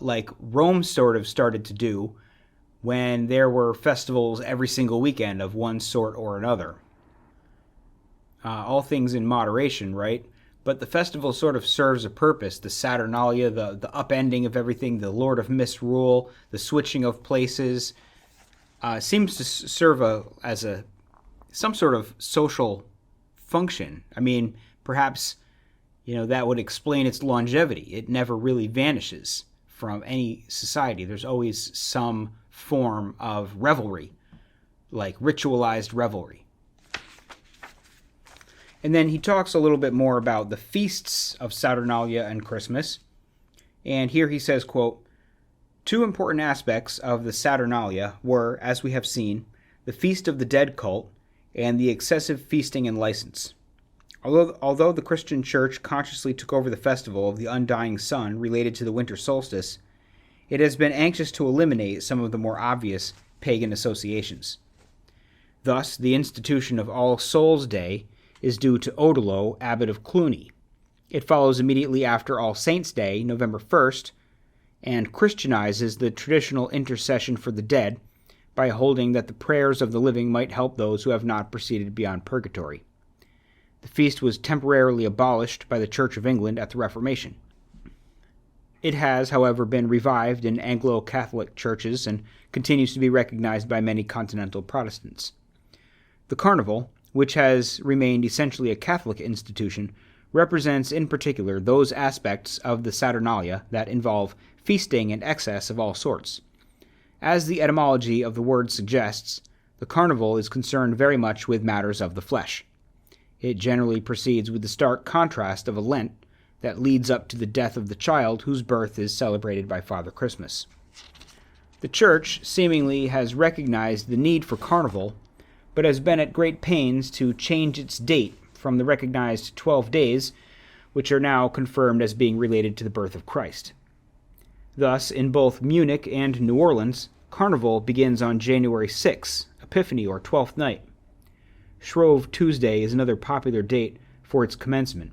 like Rome sort of started to do when there were festivals every single weekend of one sort or another. All things in moderation, right? But the festival sort of serves a purpose. The Saturnalia, the upending of everything, the Lord of Misrule, the switching of places, seems to serve as some sort of social function. I mean, perhaps, that would explain its longevity. It never really vanishes from any society. There's always some form of revelry, like ritualized revelry. And then he talks a little bit more about the feasts of Saturnalia and Christmas. And here he says, quote, "Two important aspects of the Saturnalia were, as we have seen, the Feast of the Dead cult and the excessive feasting and license. Although the Christian Church consciously took over the festival of the undying sun related to the winter solstice, it has been anxious to eliminate some of the more obvious pagan associations. Thus, the institution of All Souls' Day is due to Odilo, abbot of Cluny. It follows immediately after All Saints' Day, November 1st, and Christianizes the traditional intercession for the dead by holding that the prayers of the living might help those who have not proceeded beyond purgatory. The feast was temporarily abolished by the Church of England at the Reformation. It has, however, been revived in Anglo-Catholic churches and continues to be recognized by many continental Protestants. The Carnival, which has remained essentially a Catholic institution, represents in particular those aspects of the Saturnalia that involve feasting and excess of all sorts. As the etymology of the word suggests, the Carnival is concerned very much with matters of the flesh. It generally proceeds with the stark contrast of a Lent that leads up to the death of the child whose birth is celebrated by Father Christmas. The Church seemingly has recognized the need for Carnival, but has been at great pains to change its date from the recognized 12 days, which are now confirmed as being related to the birth of Christ. Thus, in both Munich and New Orleans, Carnival begins on January 6, Epiphany or Twelfth Night. Shrove Tuesday is another popular date for its commencement.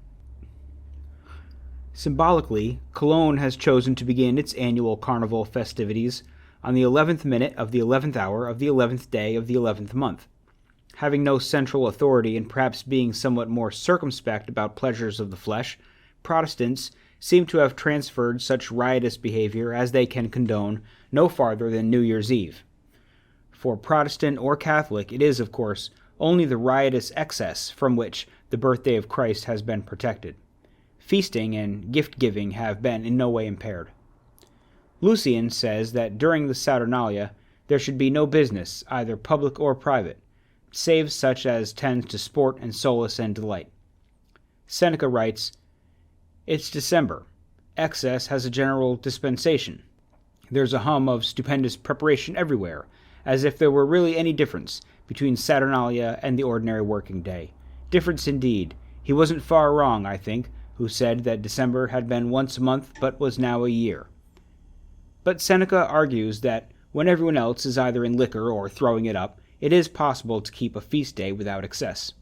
Symbolically, Cologne has chosen to begin its annual Carnival festivities on the 11th minute of the 11th hour of the 11th day of the 11th month. Having no central authority and perhaps being somewhat more circumspect about pleasures of the flesh, Protestants seem to have transferred such riotous behavior as they can condone no farther than New Year's Eve. For Protestant or Catholic, it is, of course, only the riotous excess from which the birthday of Christ has been protected. Feasting and gift-giving have been in no way impaired. Lucian says that during the Saturnalia there should be no business, either public or private, save such as tends to sport and solace and delight. Seneca writes, "It's December. Excess has a general dispensation. There's a hum of stupendous preparation everywhere, as if there were really any difference between Saturnalia and the ordinary working day. Difference indeed. He wasn't far wrong, I think, who said that December had been once a month but was now a year. But Seneca argues that when everyone else is either in liquor or throwing it up, it is possible to keep a feast day without excess.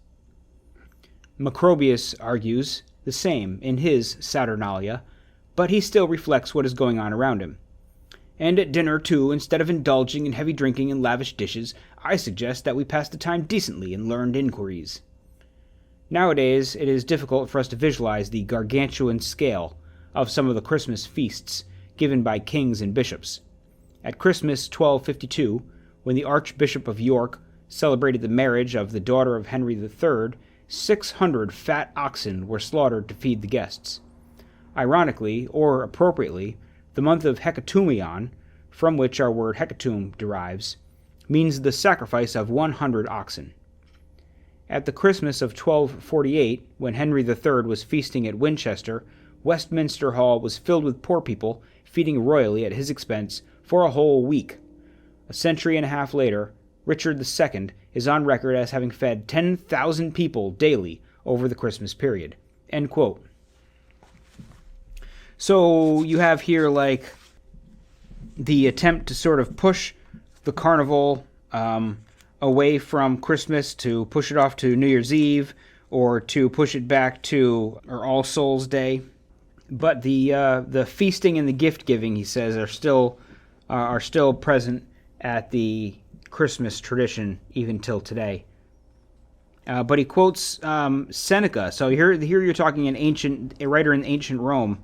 Macrobius argues the same in his Saturnalia, but he still reflects what is going on around him. And at dinner, too, instead of indulging in heavy drinking and lavish dishes, I suggest that we pass the time decently in learned inquiries. Nowadays, it is difficult for us to visualize the gargantuan scale of some of the Christmas feasts given by kings and bishops. At Christmas 1252, when the Archbishop of York celebrated the marriage of the daughter of Henry III, 600 fat oxen were slaughtered to feed the guests. Ironically, or appropriately, the month of Hecatombeion, from which our word hecatomb derives, means the sacrifice of 100 oxen. At the Christmas of 1248, when Henry III was feasting at Winchester, Westminster Hall was filled with poor people feeding royally at his expense for a whole week. A century and a half later, Richard II is on record as having fed 10,000 people daily over the Christmas period. End quote. So you have here like the attempt to sort of push the carnival away from Christmas, to push it off to New Year's Eve, or to push it back to All Souls Day. But the feasting and the gift giving, he says, are still present at the Christmas tradition even till today. But he quotes Seneca. So here you're talking a writer in ancient Rome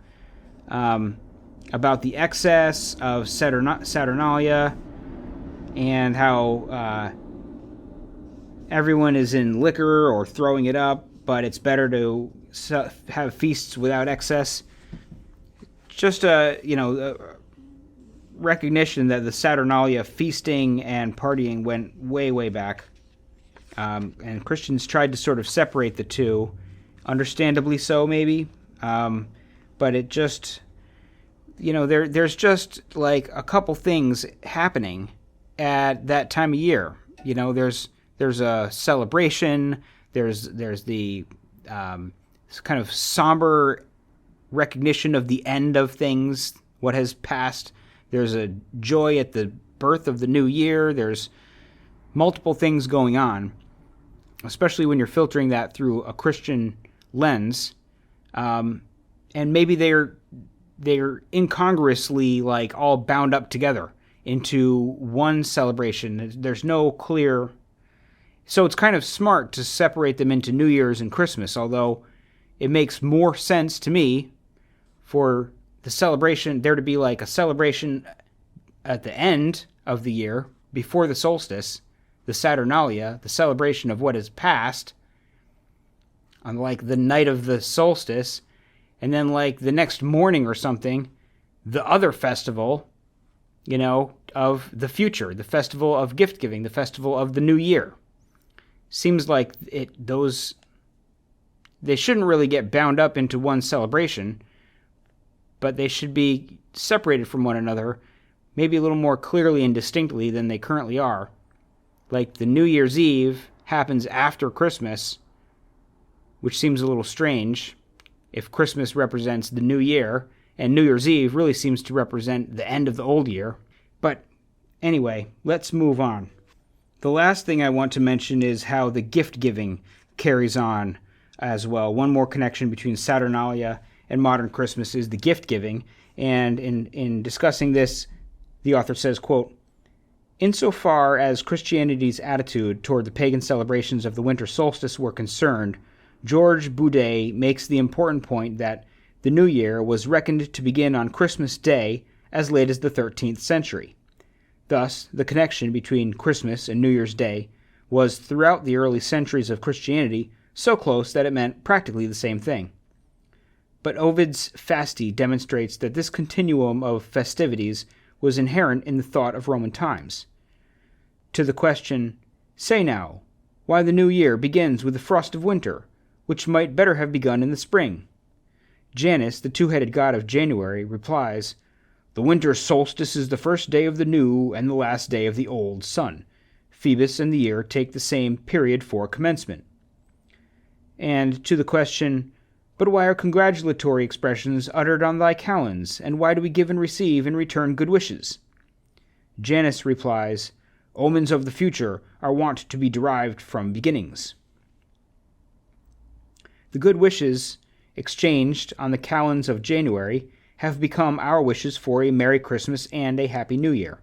about the excess of Saturnalia and how everyone is in liquor or throwing it up, but it's better to have feasts without excess. Just a recognition that the Saturnalia feasting and partying went way, way back. And Christians tried to sort of separate the two, understandably so maybe. But it just, there's just like a couple things happening at that time of year. There's a celebration. There's the kind of somber recognition of the end of things, what has passed. There's a joy at the birth of the new year. There's multiple things going on, especially when you're filtering that through a Christian lens. And maybe they're incongruously like all bound up together into one celebration. There's no clear... So it's kind of smart to separate them into New Year's and Christmas, although it makes more sense to me for the celebration, there to be like a celebration at the end of the year, before the solstice, the Saturnalia, the celebration of what is past, on like the night of the solstice, and then like the next morning or something, the other festival, of the future, the festival of gift giving, the festival of the new year. Seems like they shouldn't really get bound up into one celebration, but they should be separated from one another, maybe a little more clearly and distinctly than they currently are. Like the New Year's Eve happens after Christmas, which seems a little strange if Christmas represents the new year, and New Year's Eve really seems to represent the end of the old year. But anyway, let's move on. The last thing I want to mention is how the gift giving carries on as well. One more connection between Saturnalia and modern Christmas is the gift giving. And in discussing this, the author says, quote, "Insofar as Christianity's attitude toward the pagan celebrations of the winter solstice were concerned, George Boudet makes the important point that the New Year was reckoned to begin on Christmas Day as late as the 13th century. Thus, the connection between Christmas and New Year's Day was throughout the early centuries of Christianity so close that it meant practically the same thing. But Ovid's Fasti demonstrates that this continuum of festivities was inherent in the thought of Roman times. To the question, 'Say now, why the new year begins with the frost of winter, which might better have begun in the spring?' Janus, the two-headed god of January, replies, 'The winter solstice is the first day of the new and the last day of the old sun. Phoebus and the year take the same period for commencement.' And to the question, "But why are congratulatory expressions uttered on thy calends, and why do we give and receive in return good wishes?" Janus replies, "Omens of the future are wont to be derived from beginnings." The good wishes exchanged on the calends of January have become our wishes for a Merry Christmas and a Happy New Year.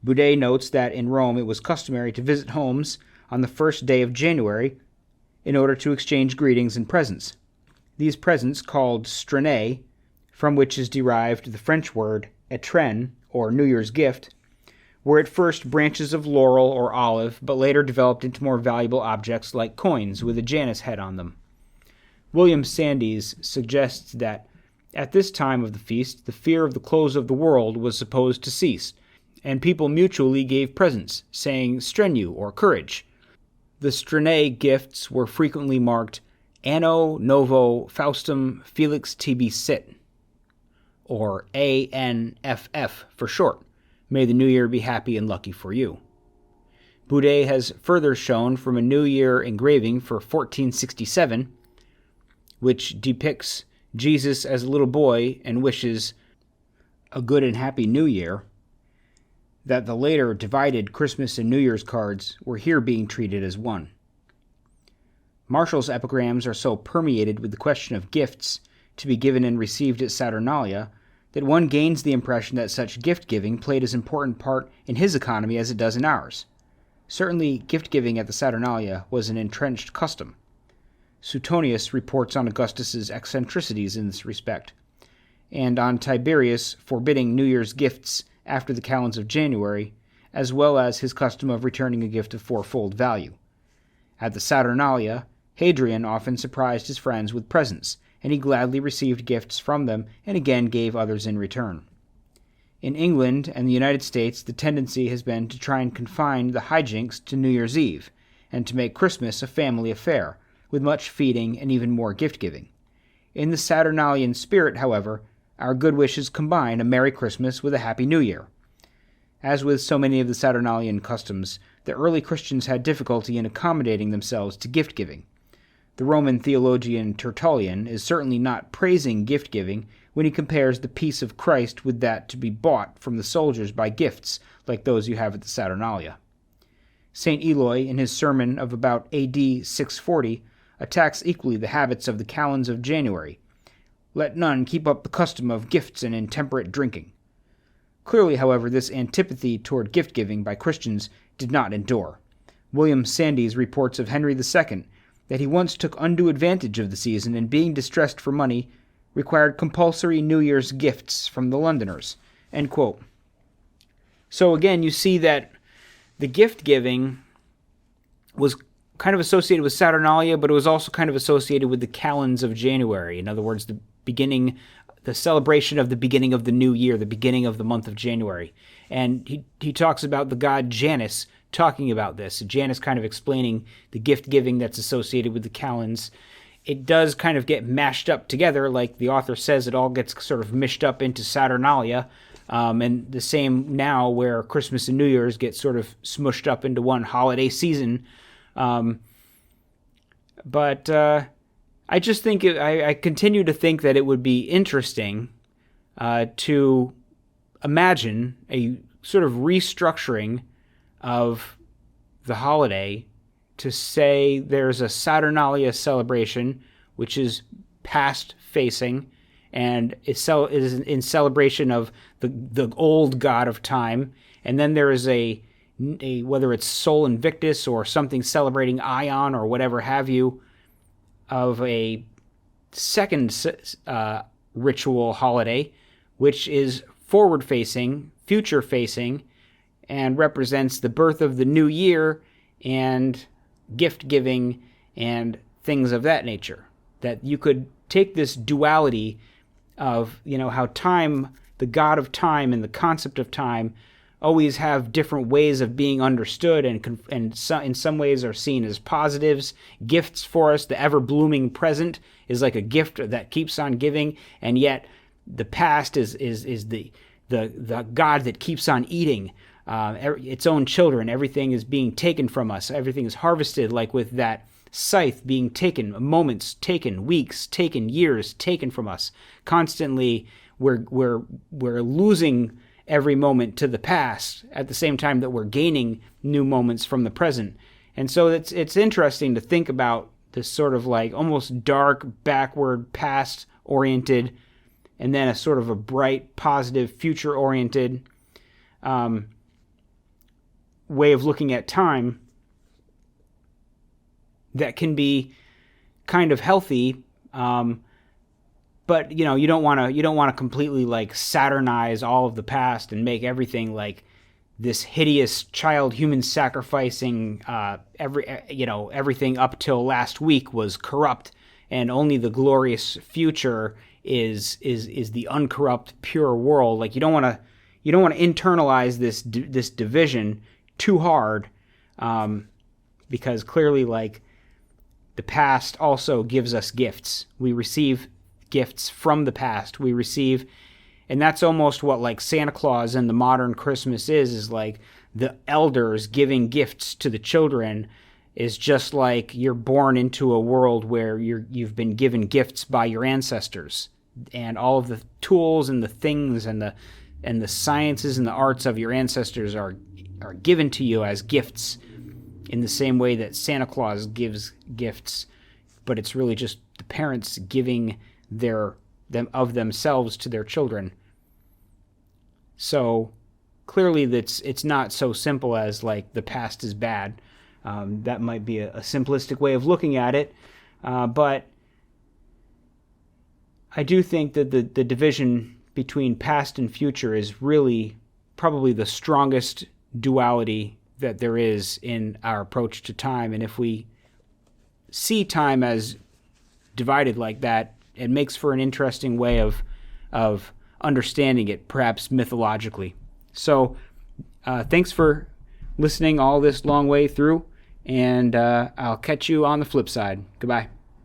Boudet notes that in Rome it was customary to visit homes on the first day of January in order to exchange greetings and presents. These presents, called strainae, from which is derived the French word étrennes, or New Year's gift, were at first branches of laurel or olive, but later developed into more valuable objects like coins with a Janus head on them. William Sandys suggests that at this time of the feast, the fear of the close of the world was supposed to cease, and people mutually gave presents, saying strenu, or courage. The strainae gifts were frequently marked Anno Novo Faustum Felix Tibi Sit, or ANFF for short. May the New Year be happy and lucky for you. Boudet has further shown from a New Year engraving for 1467, which depicts Jesus as a little boy and wishes a good and happy New Year, that the later divided Christmas and New Year's cards were here being treated as one. Marshall's epigrams are so permeated with the question of gifts to be given and received at Saturnalia that one gains the impression that such gift-giving played as important part in his economy as it does in ours. Certainly, gift-giving at the Saturnalia was an entrenched custom. Suetonius reports on Augustus's eccentricities in this respect, and on Tiberius forbidding New Year's gifts after the calends of January, as well as his custom of returning a gift of fourfold value. At the Saturnalia, Hadrian often surprised his friends with presents, and he gladly received gifts from them and again gave others in return. In England and the United States, the tendency has been to try and confine the hijinks to New Year's Eve, and to make Christmas a family affair, with much feeding and even more gift-giving. In the Saturnalian spirit, however, our good wishes combine a Merry Christmas with a Happy New Year. As with so many of the Saturnalian customs, the early Christians had difficulty in accommodating themselves to gift-giving. The Roman theologian Tertullian is certainly not praising gift-giving when he compares the peace of Christ with that to be bought from the soldiers by gifts like those you have at the Saturnalia. St. Eloy, in his sermon of about A.D. 640, attacks equally the habits of the calends of January. Let none keep up the custom of gifts and intemperate drinking. Clearly, however, this antipathy toward gift-giving by Christians did not endure. William Sandys reports of Henry II that he once took undue advantage of the season and, being distressed for money, required compulsory New Year's gifts from the Londoners. End quote. So again, you see that the gift-giving was kind of associated with Saturnalia, but it was also kind of associated with the calends of January. In other words, the celebration of the beginning of the new year, the beginning of the month of January. And he talks about the god Janus talking about this. Janus kind of explaining the gift-giving that's associated with the calends. It does kind of get mashed up together, like the author says, it all gets sort of mished up into Saturnalia. And the same now where Christmas and New Year's get sort of smushed up into one holiday season. But I just think, I continue to think that it would be interesting to imagine a sort of restructuring of the holiday to say there's a Saturnalia celebration, which is past-facing, and is in celebration of the old god of time, and then there is a whether it's Sol Invictus or something celebrating Ion or whatever have you, of a second ritual holiday, which is forward-facing, future-facing, and represents the birth of the new year and gift-giving and things of that nature. That you could take this duality of, how time, the god of time and the concept of time, always have different ways of being understood, and in some ways are seen as positives, gifts for us. The ever-blooming present is like a gift that keeps on giving, and yet the past is the God that keeps on eating its own children. Everything is being taken from us. Everything is harvested, like with that scythe being taken, moments taken, weeks taken, years taken from us. Constantly, we're losing every moment to the past at the same time that we're gaining new moments from the present. And so it's interesting to think about this sort of like almost dark, backward, past-oriented, and then a sort of a bright, positive, future-oriented way of looking at time that can be kind of healthy, but you don't want to completely like Saturnize all of the past and make everything like this hideous child human sacrificing. Everything up till last week was corrupt, and only the glorious future is the uncorrupt, pure world. Like you don't want to internalize this division too hard, because clearly, like, the past also gives us gifts. We receive gifts from the past. We receive, and that's almost what like Santa Claus and the modern Christmas is like the elders giving gifts to the children. Is just like you're born into a world where you've been given gifts by your ancestors, and all of the tools and the things and the sciences and the arts of your ancestors are given to you as gifts, in the same way that Santa Claus gives gifts, but it's really just the parents giving them of themselves to their children. So clearly it's not so simple as like the past is bad. That might be a simplistic way of looking at it, but I do think that the division between past and future is really probably the strongest duality that there is in our approach to time. And if we see time as divided like that, it makes for an interesting way of understanding it, perhaps mythologically. So thanks for listening all this long way through, and I'll catch you on the flip side. Goodbye.